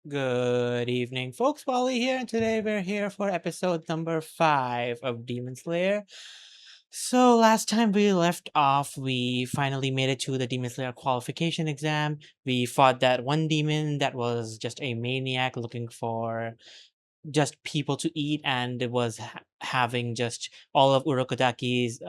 Good evening, folks. Wally here, and today we're here for episode number 5 of Demon Slayer. So, last time we left off, we finally made it to the Demon Slayer qualification exam. We fought that one demon that was just a maniac looking for just people to eat, and it was having just all of Urokodaki's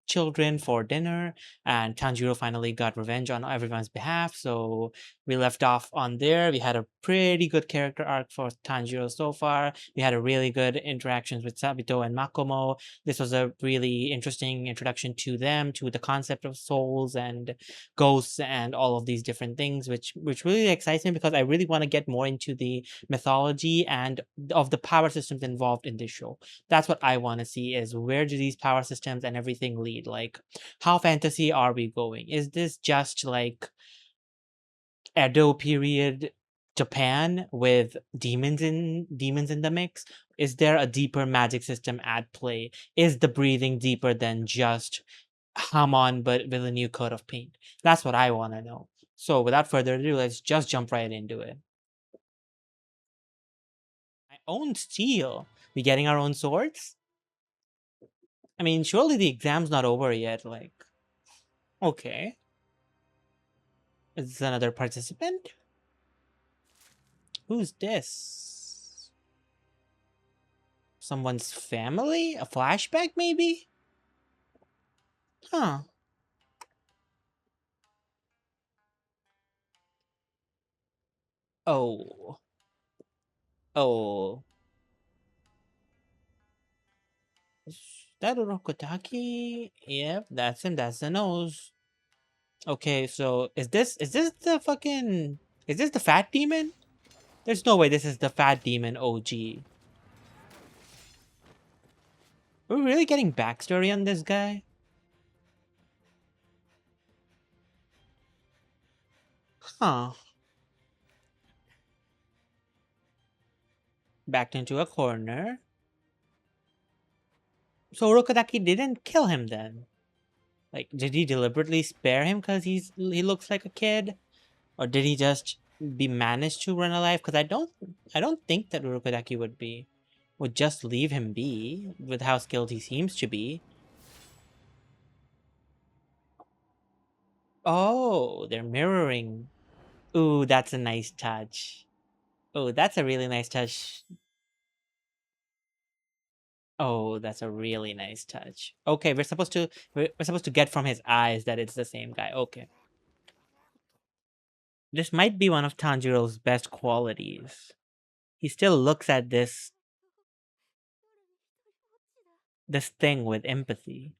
children for dinner, and Tanjiro finally got revenge on everyone's behalf. So we left off on there. We had a pretty good character arc for Tanjiro so far. We had a really good interactions with Sabito and Makomo. This was a really interesting introduction to them, to the concept of souls and ghosts and all of these different things, which really excites me because I really want to get more into the mythology and of the power systems involved in this show. That's what I want to see, is where do these power systems and everything lead? Like, how fantasy are we going? Is this just like Edo period Japan with demons in the mix? Is there a deeper magic system at play? Is the breathing deeper than just Hamon but with a new coat of paint? That's what I want to know. So without further ado, let's just jump right into it. My own steel. We getting our own swords? I mean, surely the exam's not over yet. Like, okay. Is this another participant? Who's this? Someone's family? A flashback, maybe? Huh. Oh. Oh. Is that Urokotaki? Yep, that's him. That's the nose. Okay, so is this the fucking, is this the fat demon? There's no way this is the fat demon OG. We're really getting backstory on this guy? Huh. Backed into a corner. So Urokodaki didn't kill him then? Like, did he deliberately spare him because he looks like a kid? Or did he just be managed to run alive? Because I don't think that Urokodaki would just leave him be with how skilled he seems to be. Oh, they're mirroring. Ooh, that's a nice touch. Oh, that's a really nice touch. Oh, that's a really nice touch. Okay, we're supposed to get from his eyes that it's the same guy. Okay. This might be one of Tanjiro's best qualities. He still looks at this thing with empathy.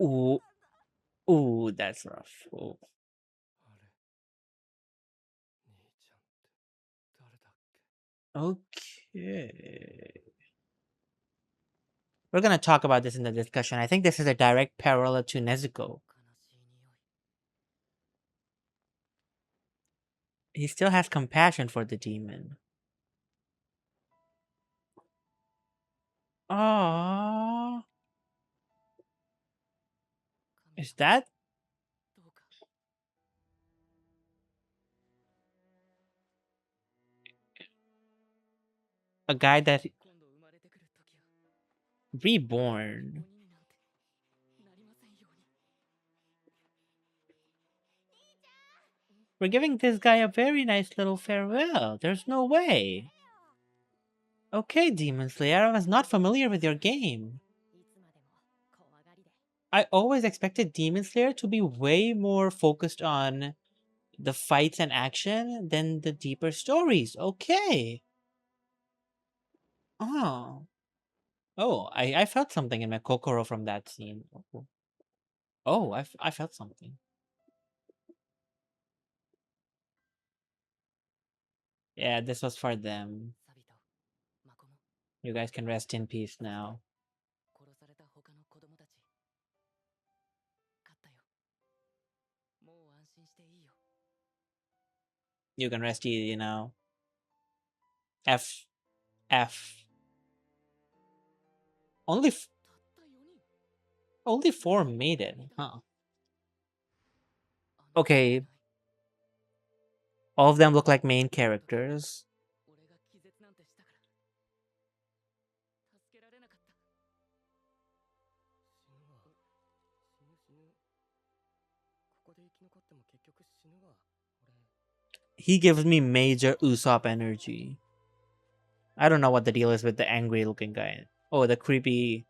Ooh, ooh, that's rough. Ooh. Okay. We're gonna talk about this in the discussion. I think this is a direct parallel to Nezuko. He still has compassion for the demon. Ah, is that a guy that reborn? We're giving this guy a very nice little farewell. There's no way. Okay, Demon Slayer, I was not familiar with your game. I always expected Demon Slayer to be way more focused on the fights and action than the deeper stories. Okay. Oh. Oh, I felt something in my Kokoro from that scene. Oh, I felt something. Yeah, this was for them. You guys can rest in peace now. You can rest easy now. F F. Only only four made it, huh? Okay, all of them look like main characters. He gives me major Usopp energy. I don't know what the deal is with the angry looking guy. Oh, the creepy.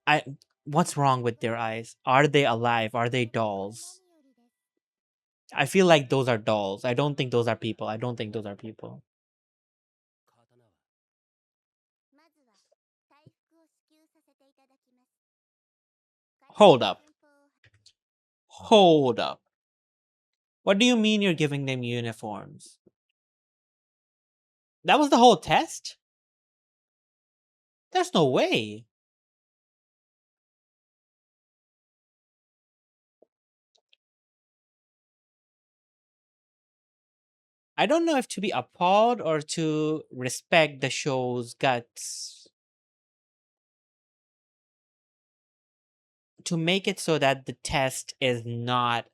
I. What's wrong with their eyes? Are they alive? Are they dolls? I feel like those are dolls. I don't think those are people. I don't think those are people. Hold up. Hold up. What do you mean you're giving them uniforms? That was the whole test? There's no way. I don't know if to be appalled or to respect the show's guts to make it so that the test is not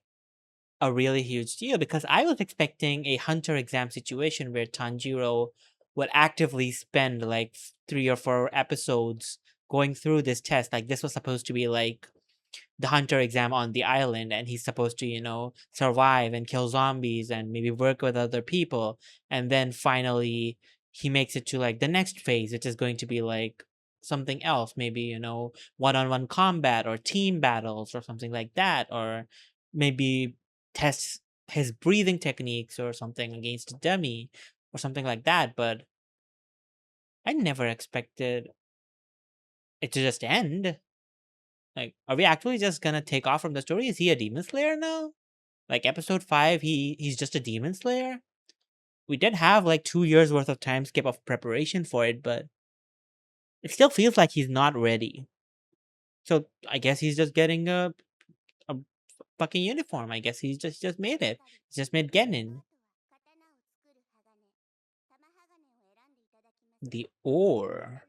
a really huge deal, because I was expecting a hunter exam situation where Tanjiro would actively spend like 3 or 4 episodes going through this test. Like this was supposed to be like the hunter exam on the island, and he's supposed to, survive and kill zombies and maybe work with other people, and then finally he makes it to like the next phase, which is going to be like something else, maybe, one-on-one combat or team battles or something like that, or maybe test his breathing techniques or something against a dummy or something like that. But I never expected it to just end. Like, are we actually just gonna take off from the story? Is he a demon slayer now? Like episode 5, he's just a demon slayer? We did have like 2 years worth of time skip of preparation for it, but it still feels like he's not ready. So I guess he's just getting a fucking uniform. I guess he's just made it. He's just made Genin. The ore.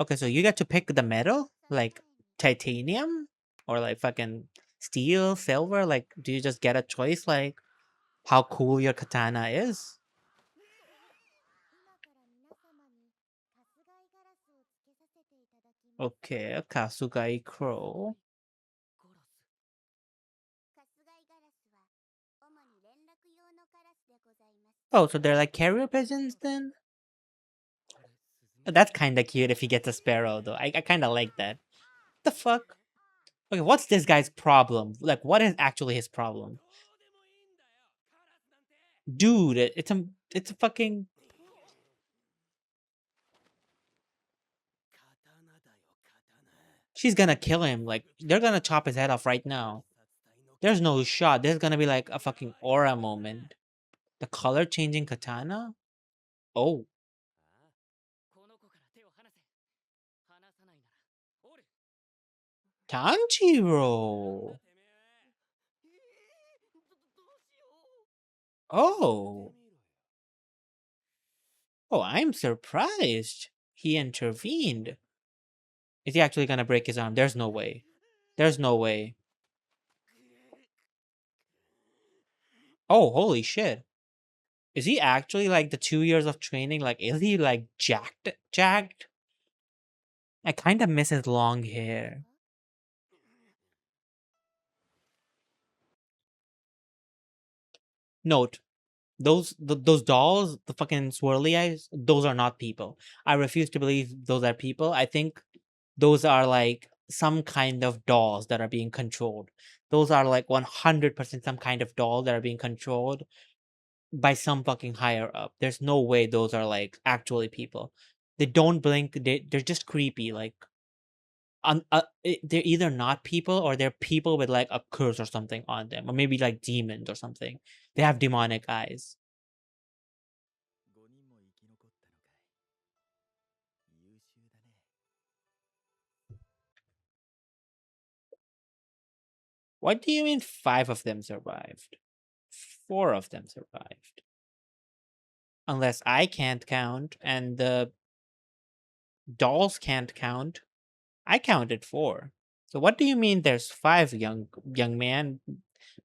Okay, so you get to pick the metal? Like titanium? Or like fucking steel, silver? Like, do you just get a choice like how cool your katana is? Okay, a Kasugai Crow. Oh, so they're like carrier pigeons then? That's kind of cute if he gets a sparrow, though. I kind of like that. The fuck? Okay, what's this guy's problem? Like, what is actually his problem? Dude, it's a fucking. She's gonna kill him. Like, they're gonna chop his head off right now. There's no shot. There's gonna be like a fucking aura moment. The color changing katana? Oh, Tanjiro. Oh. Oh, I'm surprised. He intervened. Is he actually gonna break his arm? There's no way. There's no way. Oh, holy shit. Is he actually like the 2 years of training? Like, is he like jacked? Jacked? I kind of miss his long hair. Note, those dolls, the fucking swirly eyes, those are not people. I refuse to believe those are people. I think those are like some kind of dolls that are being controlled. Those are like 100% some kind of doll that are being controlled by some fucking higher up. There's no way those are like actually people. They don't blink. They're just creepy. Like, they're either not people or they're people with like a curse or something on them, or maybe like demons or something. They have demonic eyes. What do you mean 5 of them survived? 4 of them survived. Unless I can't count and the dolls can't count. I counted 4. So what do you mean there's 5, young man,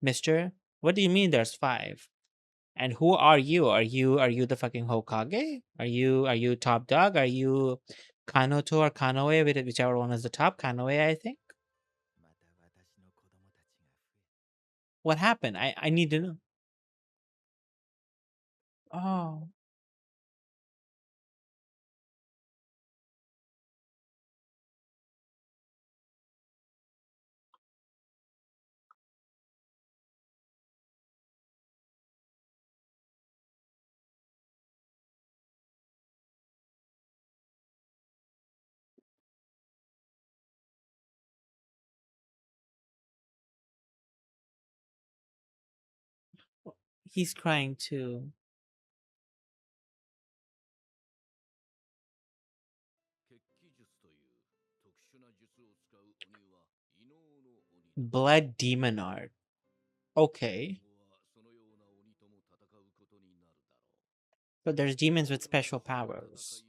mister? What do you mean there's 5? And who are you? Are you the fucking Hokage? Are you top dog? Are you Kanoto or Kanoe, whichever one is the top? Kanoe, I think. What happened? I need to know. Oh, he's crying too. Blood demon art. Okay. But there's demons with special powers.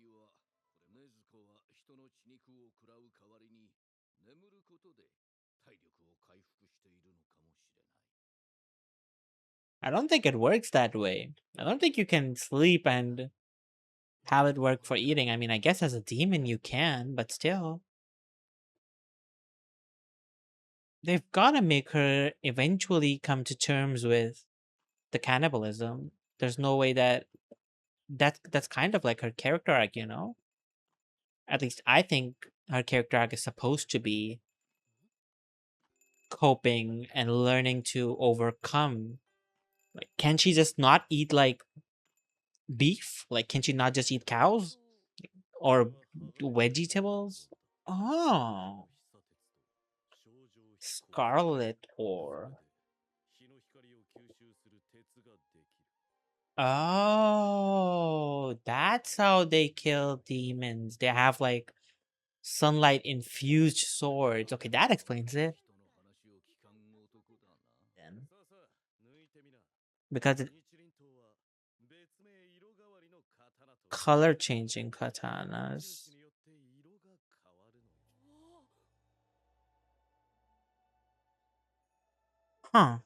I don't think it works that way. I don't think you can sleep and have it work for eating. I mean, I guess as a demon you can, but still. They've gotta make her eventually come to terms with the cannibalism. There's no way that's kind of like her character arc, you know? At least I think her character arc is supposed to be coping and learning to overcome. Like, can she just not eat like beef? Like, can she not just eat cows or vegetables? Oh, scarlet ore. Oh, that's how they kill demons. They have like sunlight infused swords. Okay, that explains it. Then. Because it color changing katanas. Huh.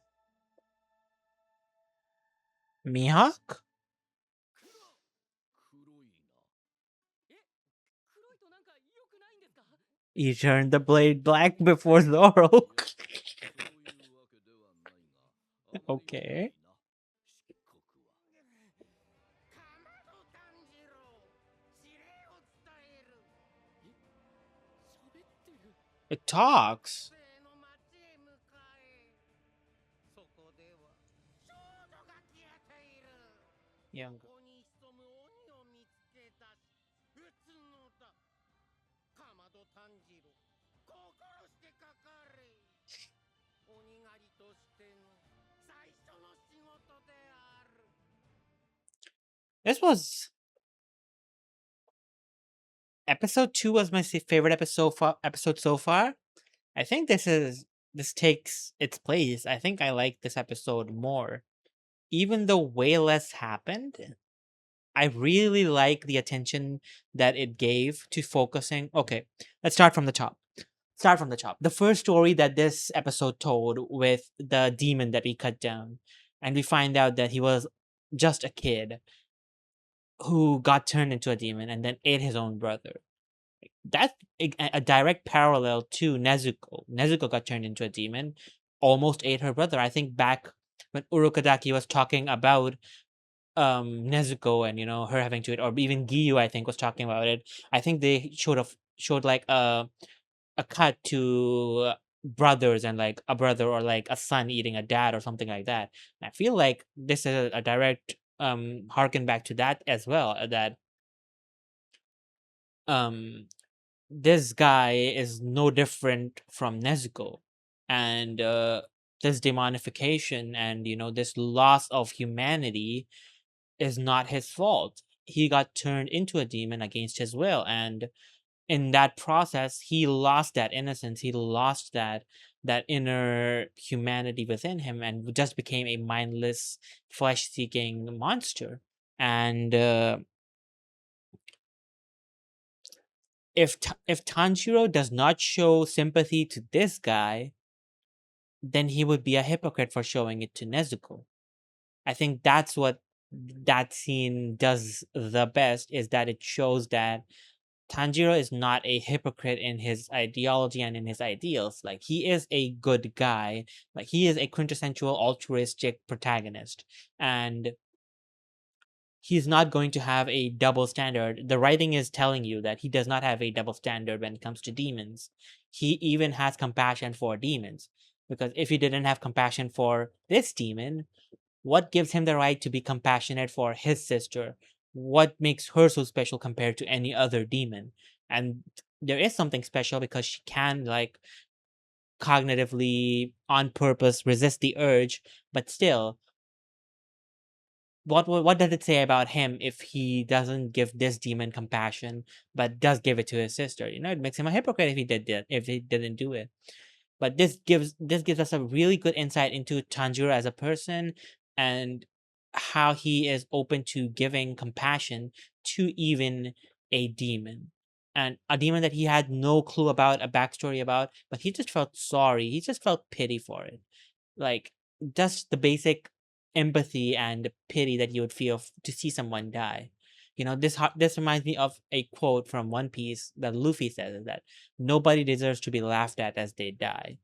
Mihawk? You turned the blade black before Zoro. Okay. It talks. Young. This was episode 2 was my favorite episode so far. I think this takes its place. I think I like this episode more. Even though way less happened, I really like the attention that it gave to focusing. Okay, let's start from the top. Start from the top. The first story that this episode told with the demon that we cut down, and we find out that he was just a kid who got turned into a demon and then ate his own brother. That's a direct parallel to Nezuko. Nezuko got turned into a demon, almost ate her brother. I think back when Urukadaki was talking about Nezuko and her having to it, or even Giyu I think was talking about it. I think they showed like a cut to brothers and like a brother or like a son eating a dad or something like that. And I feel like this is a direct harken back to that as well, that um this guy is no different from Nezuko, and this demonification and this loss of humanity is not his fault. He got turned into a demon against his will, and in that process he lost that innocence, he lost that inner humanity within him and just became a mindless, flesh seeking monster. And if Tanjiro does not show sympathy to this guy, then he would be a hypocrite for showing it to Nezuko. I think that's what that scene does the best, is that it shows that Tanjiro is not a hypocrite in his ideology and in his ideals. Like, he is a good guy. Like, he is a quintessential altruistic protagonist. And he's not going to have a double standard. The writing is telling you that he does not have a double standard when it comes to demons. He even has compassion for demons. Because if he didn't have compassion for this demon, what gives him the right to be compassionate for his sister? What makes her so special compared to any other demon? And there is something special because she can, like, cognitively on purpose resist the urge, but still, what does it say about him if he doesn't give this demon compassion but does give it to his sister? You know, it makes him a hypocrite if he did that, if he didn't do it. But this gives us a really good insight into Tanjiro as a person, and how he is open to giving compassion to even a demon. And a demon that he had no clue about, a backstory about, but he just felt sorry. He just felt pity for it. Like, just the basic empathy and pity that you would feel to see someone die. You know, this reminds me of a quote from One Piece that Luffy says, is that nobody deserves to be laughed at as they die.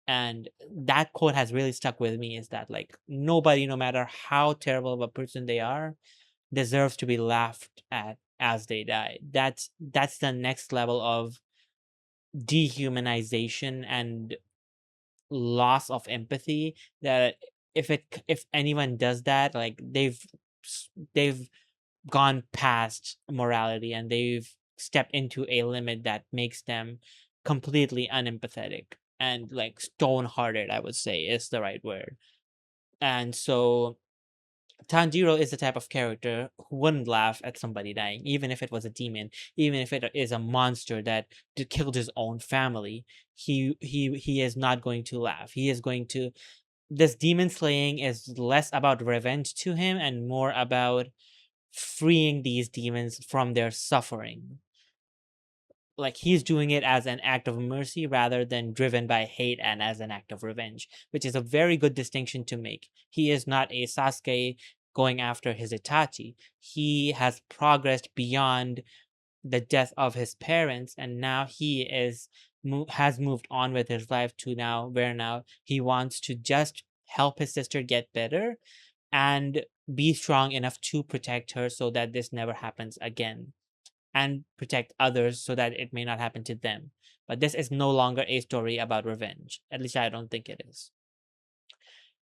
And that quote has really stuck with me, is that, like, nobody, no matter how terrible of a person they are, deserves to be laughed at as they die. That's the next level of dehumanization and loss of empathy, that if anyone does that, like, they've gone past morality, and they've stepped into a limit that makes them completely unempathetic and, like, stone hearted, I would say, is the right word. And so Tanjiro is the type of character who wouldn't laugh at somebody dying, even if it was a demon, even if it is a monster that killed his own family. He is not going to laugh. He is going to. This demon slaying is less about revenge to him and more about freeing these demons from their suffering. Like, he's doing it as an act of mercy rather than driven by hate and as an act of revenge, which is a very good distinction to make. He is not a Sasuke going after his Itachi. He has progressed beyond the death of his parents, and now he has moved on with his life to now, where now he wants to just help his sister get better and be strong enough to protect her so that this never happens again, and protect others so that it may not happen to them. But this is no longer a story about revenge. At least I don't think it is.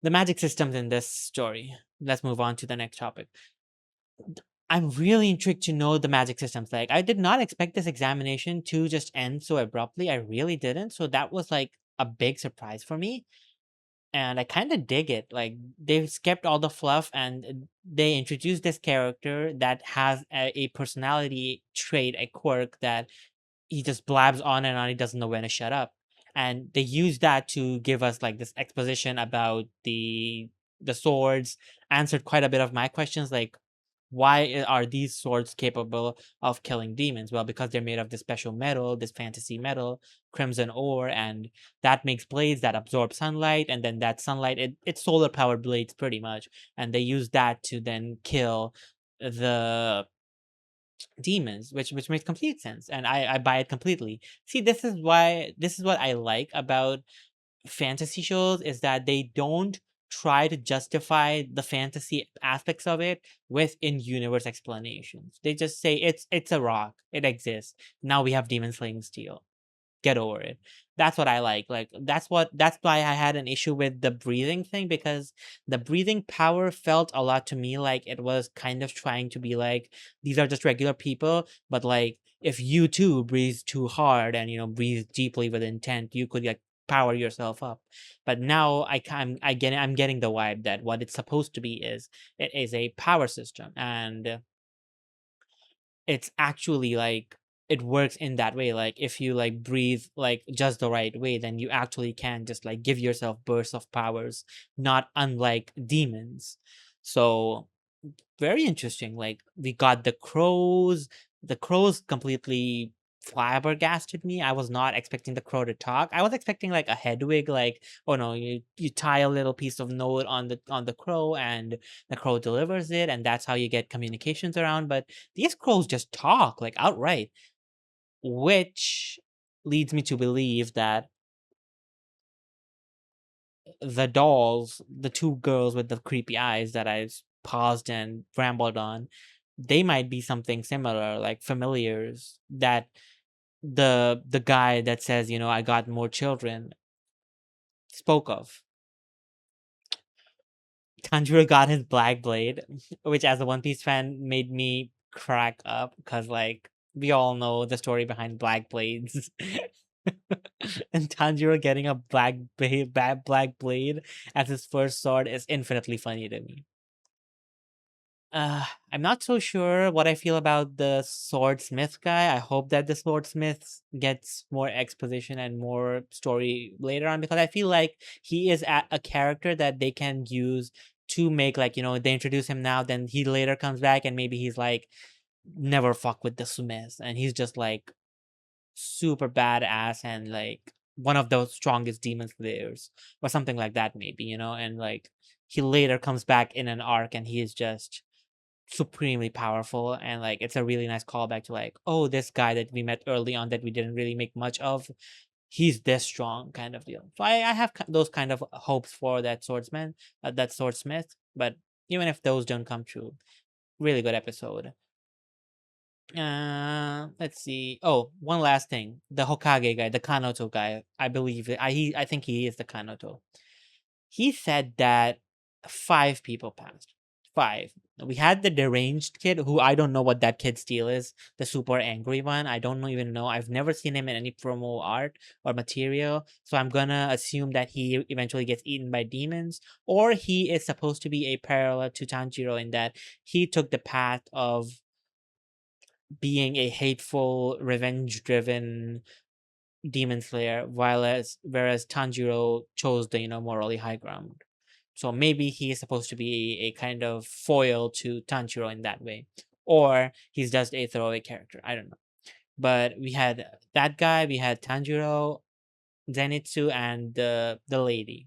The magic systems in this story. Let's move on to the next topic. I'm really intrigued to know the magic systems. Like, I did not expect this examination to just end so abruptly. I really didn't. So that was, like, a big surprise for me. And I kind of dig it. Like, they skipped all the fluff and they introduced this character that has a personality trait, a quirk that he just blabs on and on. He doesn't know when to shut up. And they use that to give us, like, this exposition about the swords, answered quite a bit of my questions, like, why are these swords capable of killing demons? Well, because they're made of this special metal, this fantasy metal, crimson ore, and that makes blades that absorb sunlight, and then that sunlight, it's solar powered blades pretty much, and they use that to then kill the demons, which makes complete sense, and I buy it completely. See, this is what I like about fantasy shows, is that they don't try to justify the fantasy aspects of it with in-universe explanations. They just say it's a rock, it exists. Now we have demon slaying steel. Get over it. That's what I like. Like, that's why I had an issue with the breathing thing, because the breathing power felt a lot to me like it was kind of trying to be like, these are just regular people, but, like, if you too breathe too hard and, breathe deeply with intent, you could, like, power yourself up. But now I'm getting the vibe that what it's supposed to be is, it is a power system, and it's actually, like, it works in that way. Like if you like breathe like just the right way, then you actually can just like give yourself bursts of powers, not unlike demons. So very interesting. Like we got the crows. The crows completely flabbergasted me. I was not expecting the crow to talk. I was expecting like a Hedwig, like, oh no, you tie a little piece of note on the crow and the crow delivers it, and that's how you get communications around. But these crows just talk like outright, which leads me to believe that the dolls, the two girls with the creepy eyes that I paused and rambled on, they might be something similar, like familiars that the guy that says, I got more children spoke of. Tanjiro got his black blade, which as a One Piece fan made me crack up because like we all know the story behind black blades. And Tanjiro getting a black blade as his first sword is infinitely funny to me. I'm not so sure what I feel about the swordsmith guy. I hope that the swordsmith gets more exposition and more story later on because I feel like he is a character that they can use to make like they introduce him now, then he later comes back and maybe he's like never fuck with the smith and he's just like super badass and like one of those strongest demon slayers or something like that maybe and like he later comes back in an arc and he is just supremely powerful and like it's a really nice callback to like, oh, this guy that we met early on that we didn't really make much of, he's this strong kind of deal. So I have those kind of hopes for that swordsman, that swordsmith. But even if those don't come true, really good episode. Let's see. Oh, one last thing. The Hokage guy, the Kanoto guy. I believe I think he is the Kanoto. He said that 5 people passed. 5. We had the deranged kid who I don't know what that kid's deal is. The super angry one. I don't even know. I've never seen him in any promo art or material. So I'm gonna assume that he eventually gets eaten by demons. Or he is supposed to be a parallel to Tanjiro in that he took the path of being a hateful, revenge driven demon slayer, whereas Tanjiro chose the morally high ground. So maybe he is supposed to be a kind of foil to Tanjiro in that way, or he's just a throwaway character. I don't know. But we had that guy, we had Tanjiro, Zenitsu, and the lady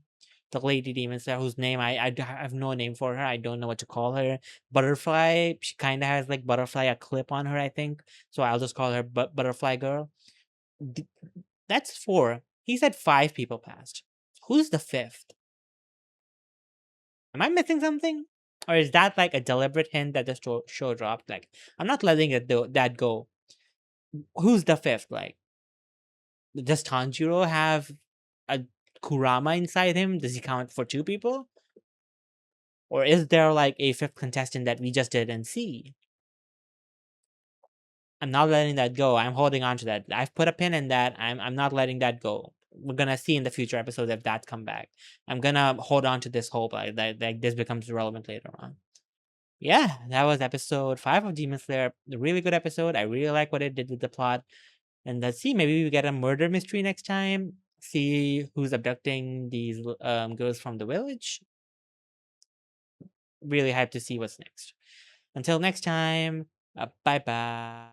demon slayer whose name I have no name for her. I don't know what to call her. Butterfly. She kind of has like butterfly a clip on her, I think. So I'll just call her Butterfly Girl. D- That's 4. He said 5 people passed. Who's the 5th? Am I missing something? Or is that like a deliberate hint that the show dropped? Like, I'm not letting that go. Who's the 5th? Like, does Tanjiro have a Kurama inside him? Does he count for 2 people? Or is there like a 5th contestant that we just didn't see? I'm not letting that go. I'm holding on to that. I've put a pin in that. I'm not letting that go. We're gonna see in the future episodes if that's come back. I'm gonna hold on to this hope that this becomes relevant later on. Yeah, that was episode 5 of Demon Slayer. A really good episode. I really like what it did with the plot. And let's see, maybe we get a murder mystery next time. See who's abducting these girls from the village. Really hyped to see what's next. Until next time, bye bye.